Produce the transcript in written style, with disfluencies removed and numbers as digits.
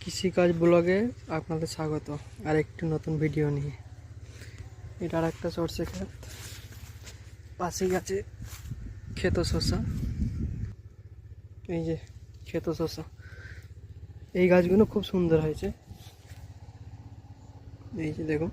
কৃষিকাজ ব্লগে আপনাদের স্বাগত আর একটি নতুন ভিডিও নিয়ে। এটা আর একটা সরষে ক্ষেত, পাশে গেছে ক্ষেত শসা। এই যে ক্ষেত শসা, এই গাছগুলো খুব সুন্দর হয়েছে। এই যে দেখুন।